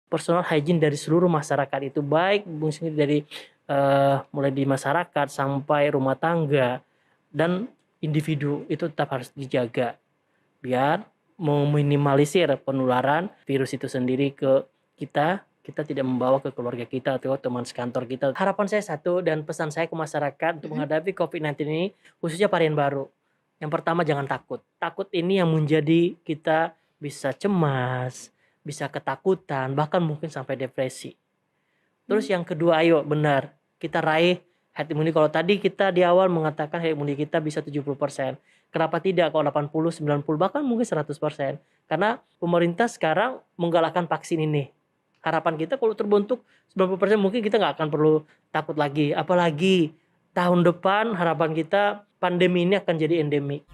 personal hygiene dari seluruh masyarakat itu, baik fungsi dari mulai di masyarakat sampai rumah tangga dan individu itu tetap harus dijaga biar meminimalisir penularan virus itu sendiri ke kita tidak membawa ke keluarga kita atau teman sekantor kita. Harapan saya satu dan pesan saya ke masyarakat untuk menghadapi COVID-19 ini, khususnya varian baru. Yang pertama jangan takut. Takut ini yang menjadi kita bisa cemas, bisa ketakutan, bahkan mungkin sampai depresi. Terus yang kedua, ayo benar, kita raih herd immunity. Kalau tadi kita di awal mengatakan herd immunity kita bisa 70%. Kenapa tidak kalau 80, 90, bahkan mungkin 100%. Karena pemerintah sekarang menggalakkan vaksin ini. Harapan kita kalau terbentuk 90% mungkin kita nggak akan perlu takut lagi. Apalagi tahun depan harapan kita pandemi ini akan jadi endemik.